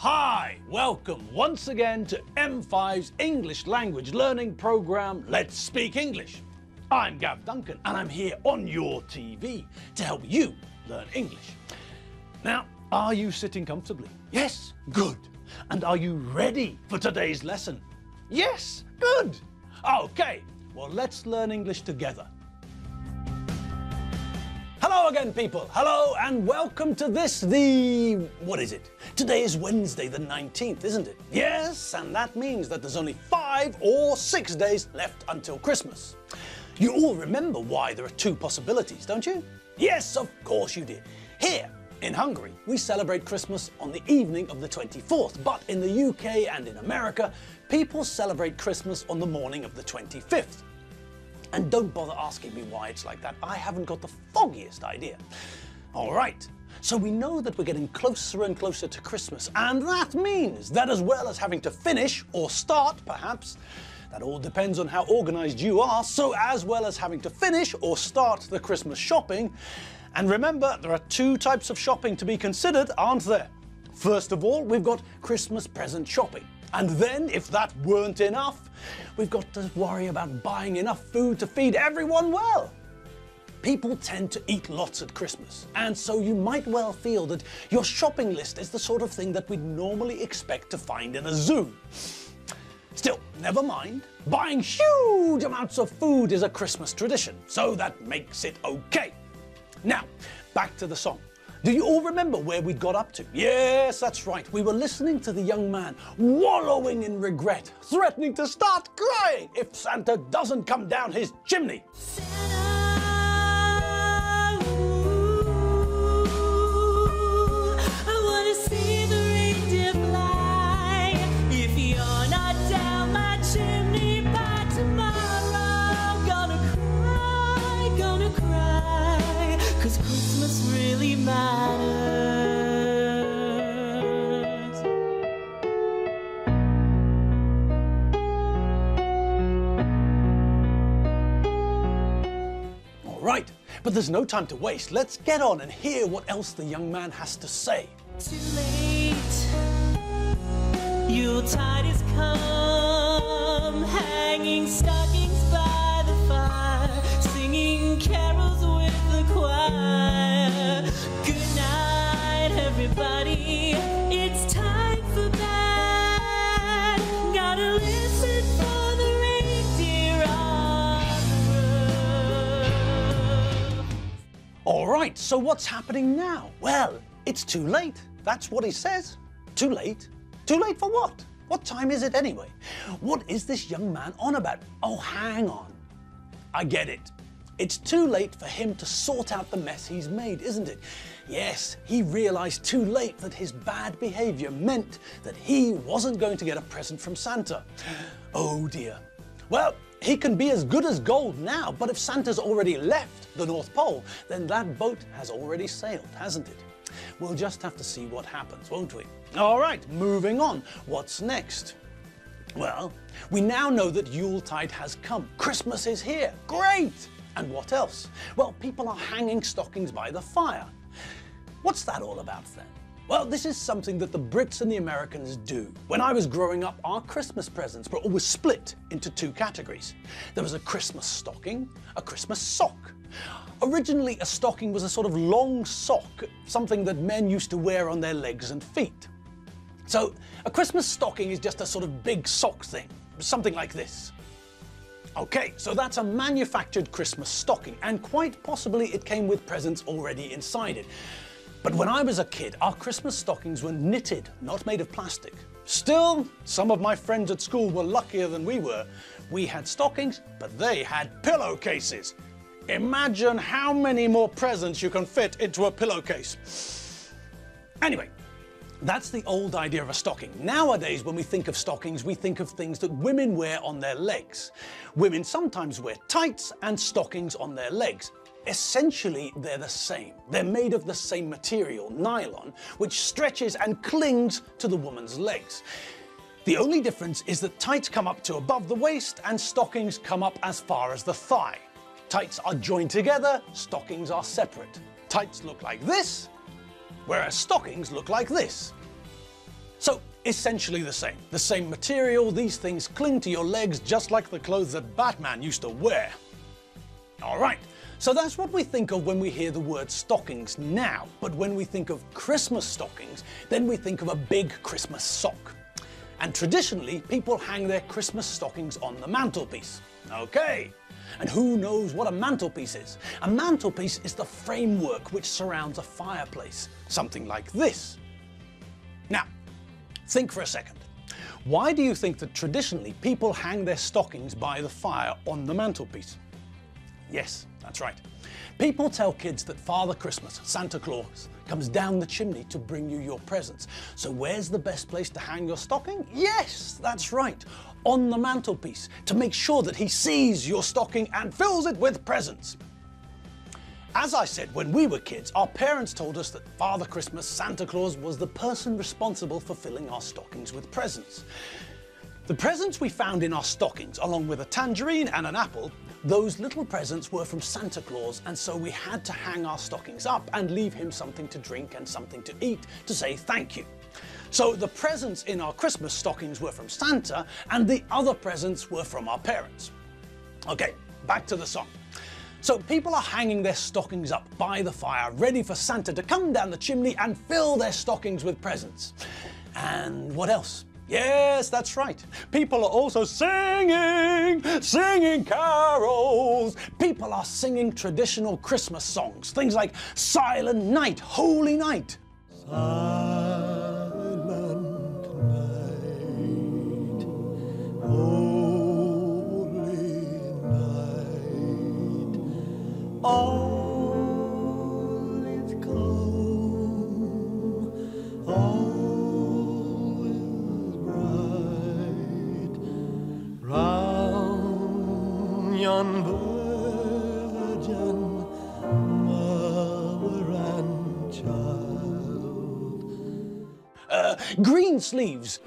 Hi, welcome once again to M5's English language learning program, Let's Speak English. I'm Gav Duncan and I'm here on your TV to help you learn English. Now, are you sitting comfortably? Yes, good. And are you ready for today's lesson? Yes, good. Okay, well, let's learn English together. Hello again, people. Hello and welcome to what is it? Today is Wednesday the 19th, isn't it? Yes, and that means that there's only 5 or 6 days left until Christmas. You all remember why there are 2 possibilities, don't you? Yes, of course you did. Here in Hungary, we celebrate Christmas on the evening of the 24th, but in the UK and in America, people celebrate Christmas on the morning of the 25th. And don't bother asking me why it's like that. I haven't got the foggiest idea. All right, so we know that we're getting closer and closer to Christmas, and that means that as well as having to finish or start, perhaps, that all depends on how organized you are, so as well as having to finish or start the Christmas shopping, and remember, there are 2 types of shopping to be considered, aren't there? First of all, we've got Christmas present shopping. And then, if that weren't enough, we've got to worry about buying enough food to feed everyone well. People tend to eat lots at Christmas, and so you might well feel that your shopping list is the sort of thing that we'd normally expect to find in a zoo. Still, never mind. Buying huge amounts of food is a Christmas tradition, so that makes it okay. Now, back to the song. Do you all remember where we'd got up to? Yes, that's right. We were listening to the young man wallowing in regret, threatening to start crying if Santa doesn't come down his chimney. Right, but there's no time to waste. Let's get on and hear what else the young man has to say. Too late, Yuletide is come, hanging stockings by the fire, singing carols with the choir. Good night, everybody, it's time for bed. Gotta listen for the reindeer on the roof. All right, so what's happening now? Well, it's too late. That's what he says. Too late? Too late for what? What time is it anyway? What is this young man on about? Oh, hang on. I get it. It's too late for him to sort out the mess he's made, isn't it? Yes, he realized too late that his bad behavior meant that he wasn't going to get a present from Santa. Oh dear. Well, he can be as good as gold now, but if Santa's already left the North Pole, then that boat has already sailed, hasn't it? We'll just have to see what happens, won't we? All right, moving on. What's next? Well, we now know that Yuletide has come. Christmas is here. Great! And what else? Well, people are hanging stockings by the fire. What's that all about then? Well, this is something that the Brits and the Americans do. When I was growing up, our Christmas presents were always split into 2 categories. There was a Christmas stocking, a Christmas sock. Originally, a stocking was a sort of long sock, something that men used to wear on their legs and feet. So, a Christmas stocking is just a sort of big sock thing, something like this. Okay, so that's a manufactured Christmas stocking, and quite possibly it came with presents already inside it. But when I was a kid, our Christmas stockings were knitted, not made of plastic. Still, some of my friends at school were luckier than we were. We had stockings, but they had pillowcases. Imagine how many more presents you can fit into a pillowcase. Anyway, that's the old idea of a stocking. Nowadays, when we think of stockings, we think of things that women wear on their legs. Women sometimes wear tights and stockings on their legs. Essentially, they're the same. They're made of the same material, nylon, which stretches and clings to the woman's legs. The only difference is that tights come up to above the waist and stockings come up as far as the thigh. Tights are joined together, stockings are separate. Tights look like this, whereas stockings look like this. So essentially the same material. These things cling to your legs just like the clothes that Batman used to wear. All right, so that's what we think of when we hear the word stockings now. But when we think of Christmas stockings, then we think of a big Christmas sock. And traditionally, people hang their Christmas stockings on the mantelpiece. Okay, and who knows what a mantelpiece is? A mantelpiece is the framework which surrounds a fireplace, something like this. Now, think for a second. Why do you think that traditionally people hang their stockings by the fire on the mantelpiece? Yes, that's right. People tell kids that Father Christmas, Santa Claus, comes down the chimney to bring you your presents. So where's the best place to hang your stocking? Yes, that's right, on the mantelpiece, to make sure that he sees your stocking and fills it with presents. As I said, when we were kids, our parents told us that Father Christmas, Santa Claus, was the person responsible for filling our stockings with presents. The presents we found in our stockings, along with a tangerine and an apple, those little presents were from Santa Claus, and so we had to hang our stockings up and leave him something to drink and something to eat to say thank you. So the presents in our Christmas stockings were from Santa, and the other presents were from our parents. Okay, back to the song. So people are hanging their stockings up by the fire, ready for Santa to come down the chimney and fill their stockings with presents. And what else? Yes, that's right. People are also singing carols. People are singing traditional Christmas songs, things like Silent Night, Holy Night. Silent night, holy night, all is calm, all is bright, round yon virgin mother and child. Green Sleeves.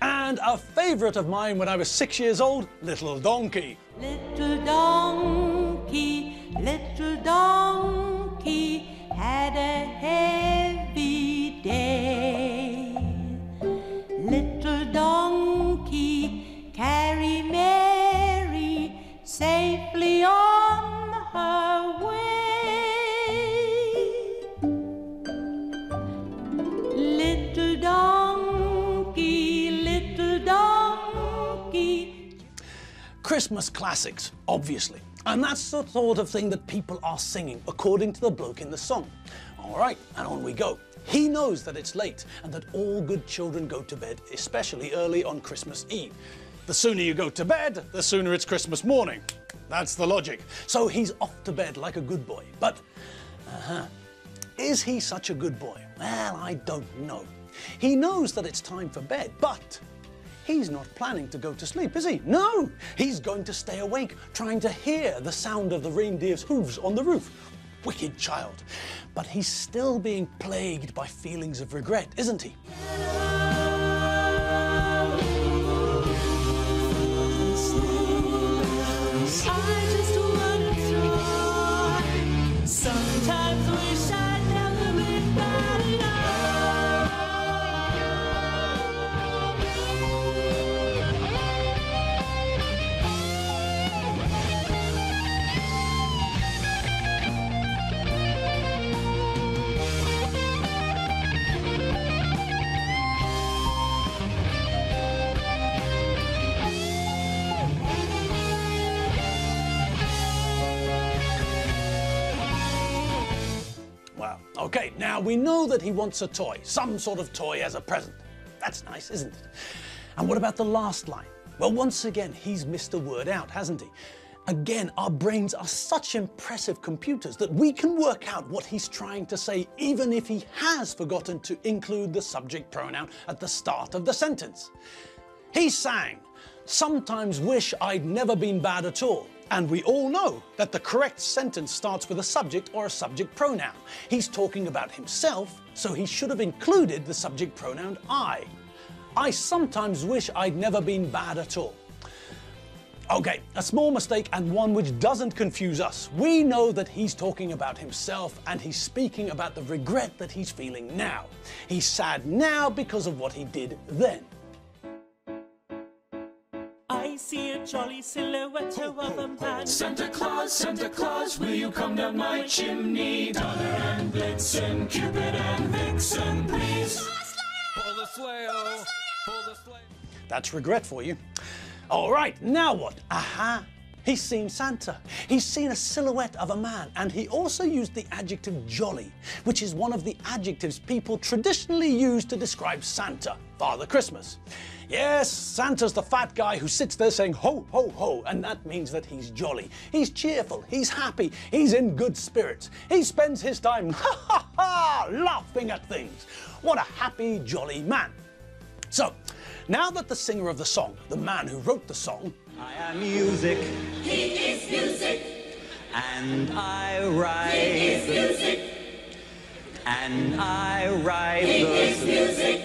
And a favourite of mine when I was 6 years old, Little Donkey. Little donkey had a heavy day. Little donkey carry Mary safely on her way. Little donkey. Christmas classics, obviously. And that's the sort of thing that people are singing, according to the bloke in the song. All right, and on we go. He knows that it's late and that all good children go to bed, especially early on Christmas Eve. The sooner you go to bed, the sooner it's Christmas morning. That's the logic. So he's off to bed like a good boy. But, is he such a good boy? Well, I don't know. He knows that it's time for bed, but he's not planning to go to sleep, is he? No, he's going to stay awake, trying to hear the sound of the reindeer's hooves on the roof. Wicked child. But he's still being plagued by feelings of regret, isn't he? I just wanna try. Sometimes wish I'd never been bad Okay, now we know that he wants a toy, some sort of toy as a present. That's nice, isn't it? And what about the last line? Well, once again, he's missed a word out, hasn't he? Again, our brains are such impressive computers that we can work out what he's trying to say even if he has forgotten to include the subject pronoun at the start of the sentence. He sang, "Sometimes wish I'd never been bad at all." And we all know that the correct sentence starts with a subject or a subject pronoun. He's talking about himself, so he should have included the subject pronoun I. I sometimes wish I'd never been bad at all. Okay, a small mistake and one which doesn't confuse us. We know that he's talking about himself and he's speaking about the regret that he's feeling now. He's sad now because of what he did then. I see a jolly silhouette of a man. Santa Claus, will you come down my chimney? Donner and Blitzen, Cupid and Vixen, please. Pull the sleigh-o, pull the sleigh. That's regret for you. All right, now what? Aha! He's seen Santa. He's seen a silhouette of a man, and he also used the adjective jolly, which is one of the adjectives people traditionally use to describe Santa, Father Christmas. Yes, Santa's the fat guy who sits there saying ho, ho, ho, and that means that he's jolly. He's cheerful, he's happy, he's in good spirits. He spends his time ha ha ha, laughing at things. What a happy, jolly man. So, now that the singer of the song, the man who wrote the song, I am music, He is music, and I write, he is music, and I write he is the, music,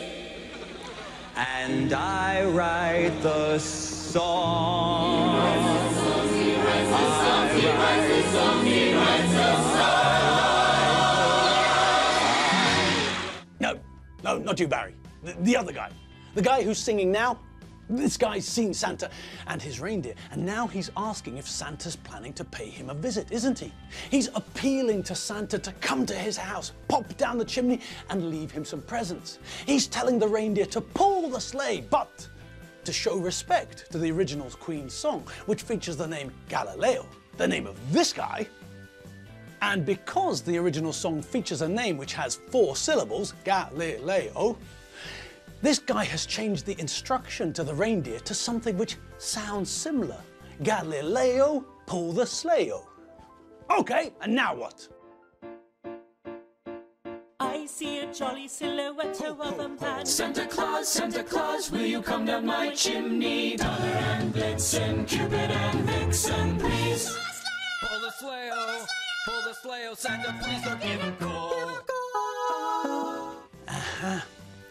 and I write the song. he writes a song, he writes a song, he writes a song. No, not you, Barry. The other guy. The guy who's singing now, this guy's seen Santa and his reindeer, and now he's asking if Santa's planning to pay him a visit, isn't he? He's appealing to Santa to come to his house, pop down the chimney, and leave him some presents. He's telling the reindeer to pull the sleigh, but to show respect to the original Queen song, which features the name Galileo, the name of this guy. And because the original song features a name which has 4 syllables, Galileo, this guy has changed the instruction to the reindeer to something which sounds similar. Galileo, pull the sleigh-o. Okay, and now what? I see a jolly silhouette of a man. Santa Claus, will you come down my chimney? Donner and Blitzen, Cupid and Vixen, please. Pull the sleigh-o, pull the sleigh-o, Santa, please don't give a call.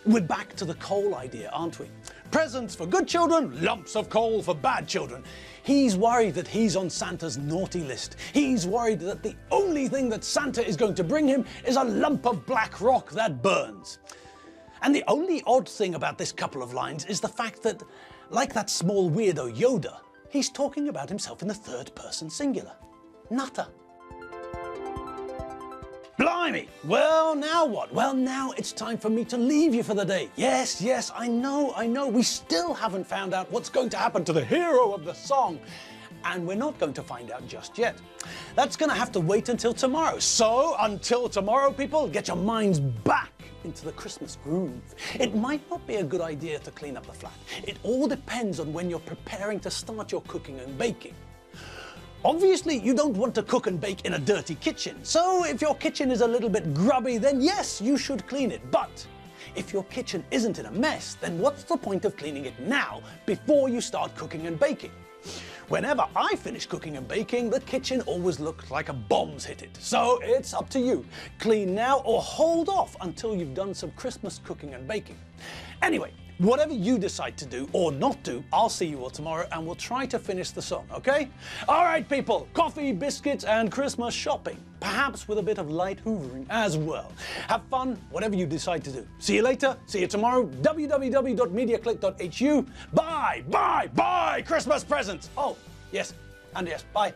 We're back to the coal idea, aren't we? Presents for good children, lumps of coal for bad children. He's worried that he's on Santa's naughty list. He's worried that the only thing that Santa is going to bring him is a lump of black rock that burns. And the only odd thing about this couple of lines is the fact that, like that small weirdo Yoda, he's talking about himself in the third person singular. Nutter. Blimey! Well, now what? Well, now it's time for me to leave you for the day. Yes, I know. We still haven't found out what's going to happen to the hero of the song. And we're not going to find out just yet. That's going to have to wait until tomorrow. So, until tomorrow, people, get your minds back into the Christmas groove. It might not be a good idea to clean up the flat. It all depends on when you're preparing to start your cooking and baking. Obviously, you don't want to cook and bake in a dirty kitchen, so if your kitchen is a little bit grubby, then yes, you should clean it. But if your kitchen isn't in a mess, then what's the point of cleaning it now, before you start cooking and baking? Whenever I finish cooking and baking, the kitchen always looks like a bomb's hit it. So it's up to you. Clean now or hold off until you've done some Christmas cooking and baking. Anyway, whatever you decide to do or not do, I'll see you all tomorrow and we'll try to finish the song, okay? All right, people, coffee, biscuits, and Christmas shopping. Perhaps with a bit of light hoovering as well. Have fun, whatever you decide to do. See you later, see you tomorrow, www.mediaclick.hu. Bye, Christmas presents. Oh, yes, and yes, bye.